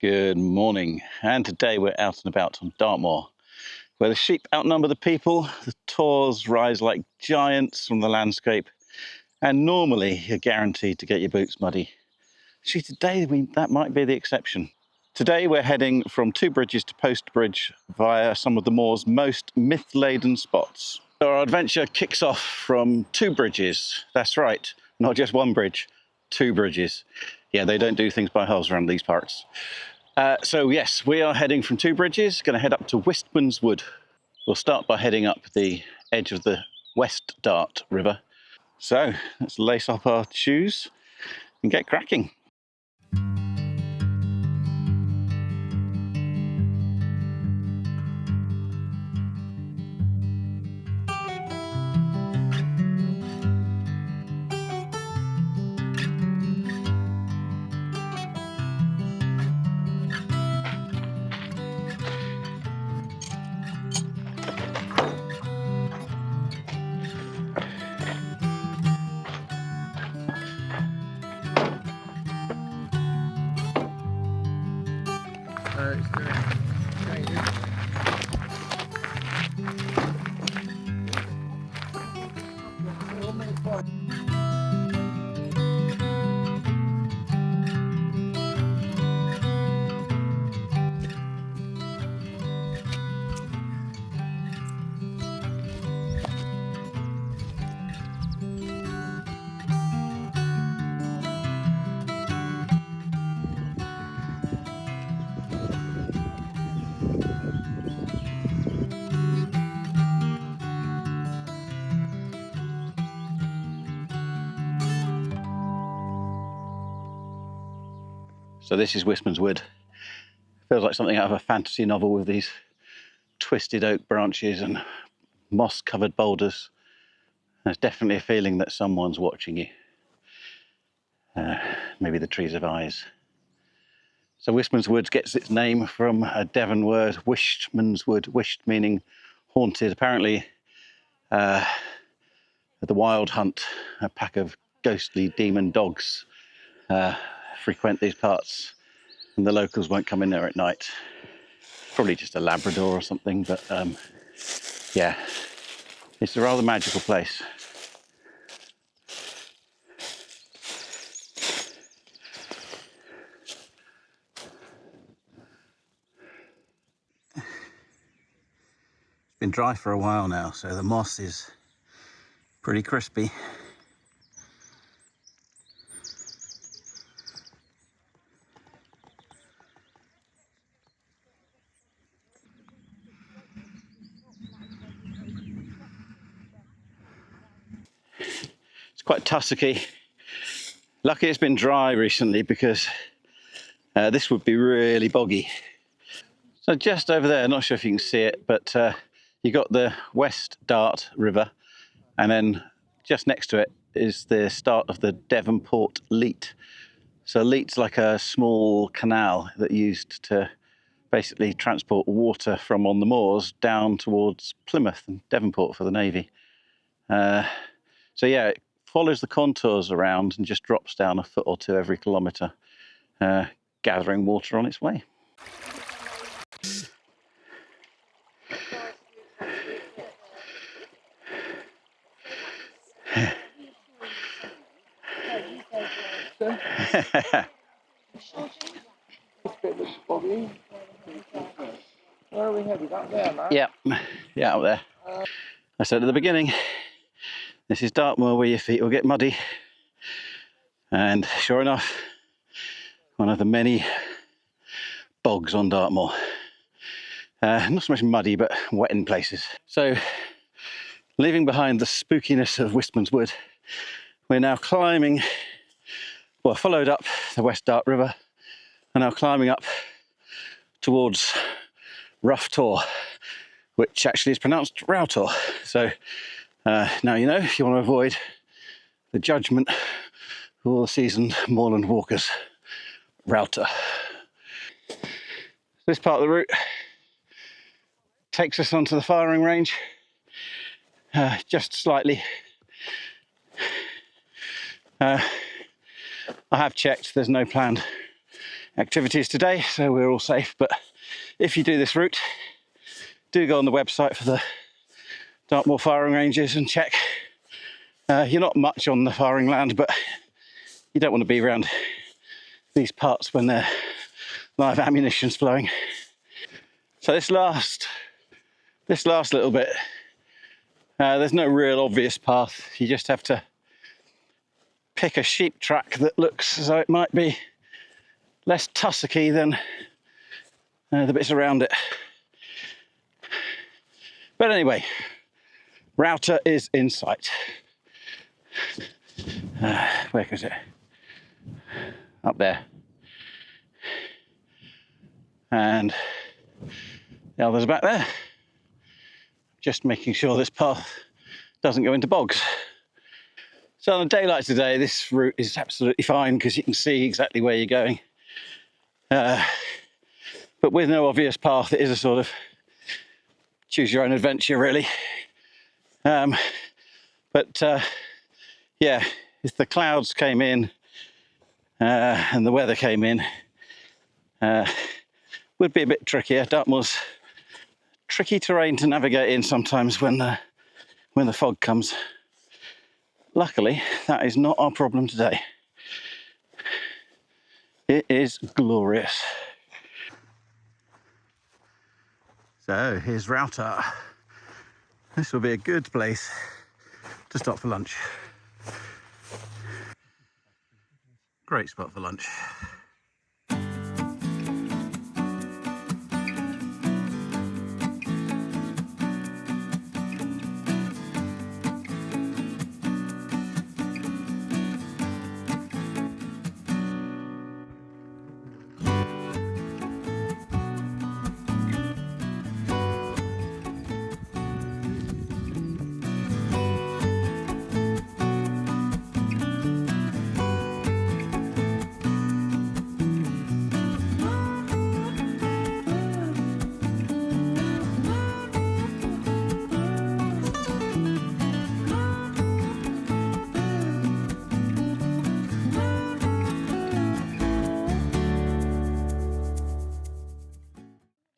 Good morning, and today we're out and about on Dartmoor, where the sheep outnumber the people, the tors rise like giants from the landscape, and normally you're guaranteed to get your boots muddy. Actually, today that might be the exception. Today we're heading from Two Bridges to Postbridge via some of the moor's most myth-laden spots. So our adventure kicks off from Two Bridges. That's right, not just one bridge, two bridges. Yeah, they don't do things by halves around these parts. So yes, we are heading from Two Bridges, going to head up to Wistman's Wood. We'll start by heading up the edge of the West Dart River. So let's lace up our shoes and get cracking. So this is Wistman's Wood. Feels like something out of a fantasy novel with these twisted oak branches and moss-covered boulders. There's definitely a feeling that someone's watching you. Maybe the trees have eyes. So Wistman's Wood gets its name from a Devon word, Wistman's Wood, wisht meaning haunted. Apparently, at the Wild Hunt, a pack of ghostly demon dogs frequent these parts, and the locals won't come in there at night. Probably just a Labrador or something, but yeah, it's a rather magical place. It's been dry for a while now, so the moss is pretty crispy. It's quite tussocky. Lucky it's been dry recently because this would be really boggy. So just over there, not sure if you can see it, but you got the West Dart River, and then just next to it is the start of the Devonport Leat. So Leat's like a small canal that used to basically transport water from on the moors down towards Plymouth and Devonport for the Navy. So yeah, it follows the contours around and just drops down a foot or two every kilometre, gathering water on its way. Where are we headed? Up there, man? Yeah, out there. I said at the beginning, this is Dartmoor where your feet will get muddy. And sure enough, one of the many bogs on Dartmoor. Not so much muddy, but wet in places. So, leaving behind the spookiness of Wistman's Wood, we're now climbing, well, followed up the West Dart River, and now climbing up towards Rough Tor, which actually is pronounced Rough Tor. So now you know, if you want to avoid the judgment of all the seasoned moorland walkers, Rough Tor. This part of the route takes us onto the firing range, just slightly. I have checked, there's no planned activities today, so we're all safe. But if you do this route, do go on the website for the Dartmoor firing ranges and check. You're not much on the firing land, but you don't want to be around these parts when their live ammunition's flowing. So this last little bit, there's no real obvious path. You just have to pick a sheep track that looks as though it might be less tussocky than the bits around it. But anyway, Rough Tor is in sight. Where is it? Up there. And the others back there. Just making sure this path doesn't go into bogs. So on a day like today, this route is absolutely fine because you can see exactly where you're going. But with no obvious path, it is a sort of choose your own adventure, really. Yeah, if the clouds came in and the weather came in, would be a bit trickier. Dartmoor's tricky terrain to navigate in sometimes when the fog comes. Luckily, that is not our problem today. It is glorious. So here's Rough Tor. This will be a good place to stop for lunch. Great spot for lunch.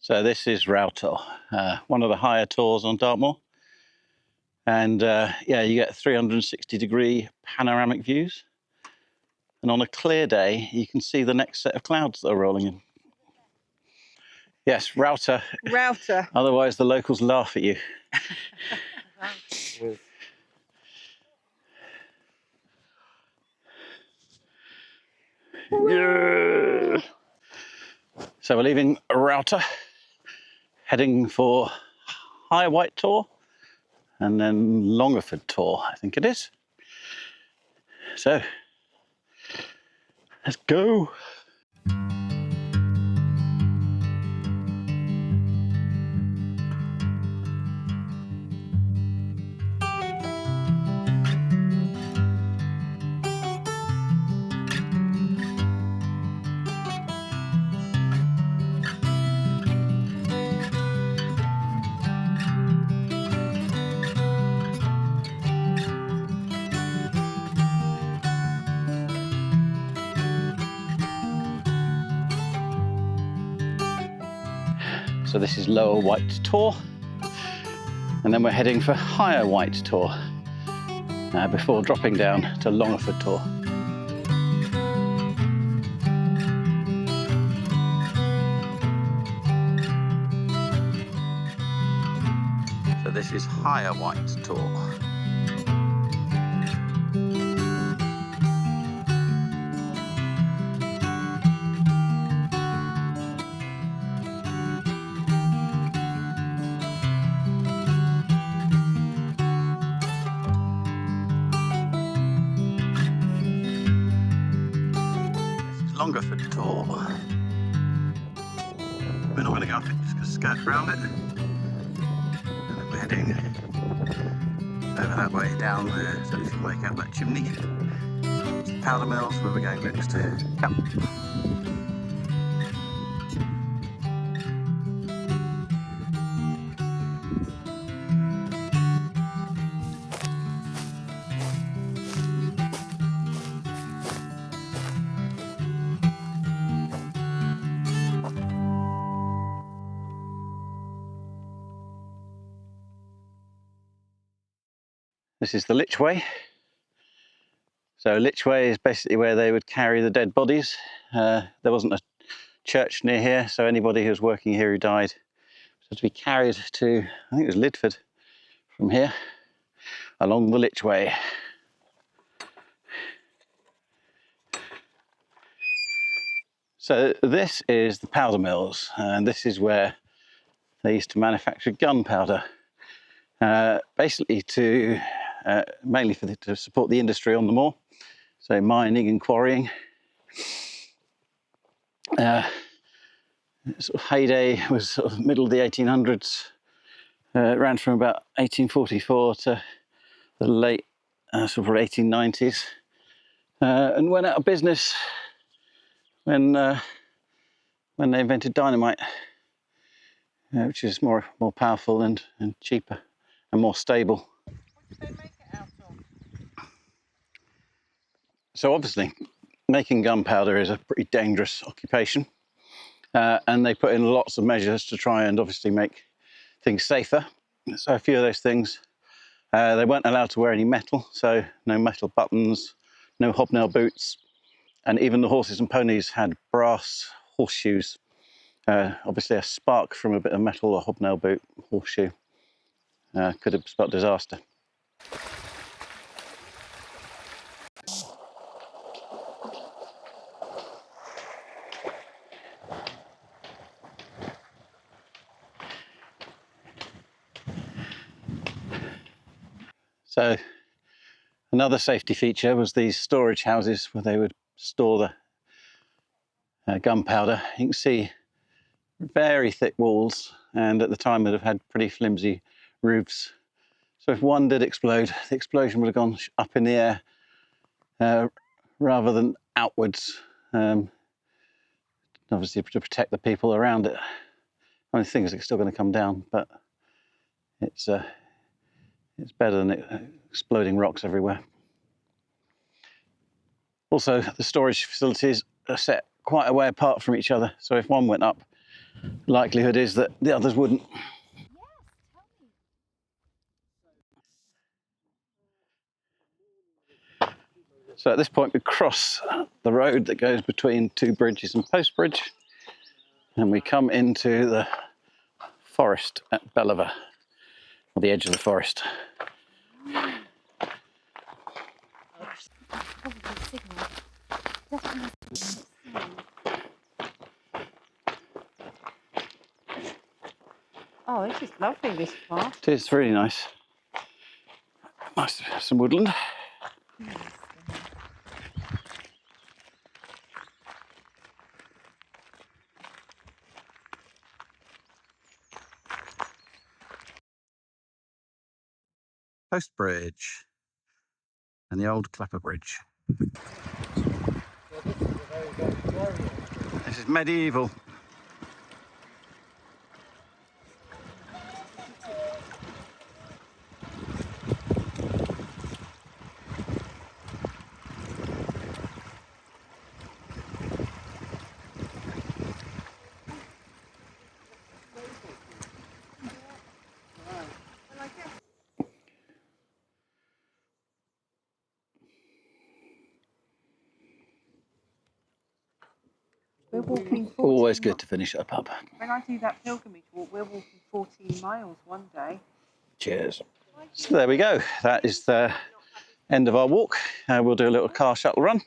So this is Rough Tor, one of the higher tors on Dartmoor. And yeah, you get 360-degree panoramic views. And on a clear day, you can see the next set of clouds that are rolling in. Yes, Rough Tor. Rough Tor. Otherwise, the locals laugh at you. Yeah. So we're leaving Rough Tor, heading for High White Tor, and then Longford Tor, I think it is. So, let's go. So this is Lower White Tor, and then we're heading for Higher White Tor before dropping down to Longford Tor. So this is Higher White Tor. Longford Tor. We're not going to go up it, just going to skirt around it. And then we're heading over that way down there, so you can make out that chimney. It's the powder mills where we're going next to. Yep. This is the Lichway. So Lichway is basically where they would carry the dead bodies. There wasn't a church near here, so anybody who was working here who died had to be carried to, I think it was Lidford, from here, along the Lichway. So this is the powder mills, and this is where they used to manufacture gunpowder, basically mainly to support the industry on the moor, so mining and quarrying. Sort of heyday was sort of middle of the 1800s. It ran from about 1844 to the late sort of 1890s, and went out of business when they invented dynamite, which is more powerful and cheaper and more stable. What did they make it out of? So obviously, making gunpowder is a pretty dangerous occupation, and they put in lots of measures to try and obviously make things safer. So a few of those things, they weren't allowed to wear any metal, so no metal buttons, no hobnail boots, and even the horses and ponies had brass horseshoes. Obviously a spark from a bit of metal, a hobnail boot, horseshoe, could have spelled disaster. So another safety feature was these storage houses where they would store the gunpowder. You can see very thick walls, and at the time they'd have had pretty flimsy roofs. So if one did explode, the explosion would have gone up in the air rather than outwards, obviously to protect the people around it. I mean, the thing is, it's still going to come down, but it's better than exploding rocks everywhere. Also, the storage facilities are set quite a way apart from each other, so if one went up, the likelihood is that the others wouldn't. So at this point we cross the road that goes between two bridges and Postbridge, and we come into the forest at Belliver, or the edge of the forest. Oh, this is lovely, this part. It is really nice. Nice to have some woodland. Postbridge and the old Clapper Bridge. This is medieval. We're walking 14 Always good to finish at a pub. When I do that pilgrimage walk, we're walking 14 miles one day. Cheers. So there we go. That is the end of our walk. We'll do a little car shuttle run.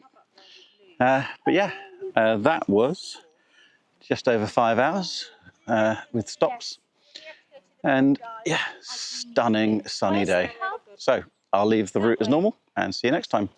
But yeah, that was just over 5 hours with stops. And yeah, stunning sunny day. So I'll leave the route as normal and see you next time.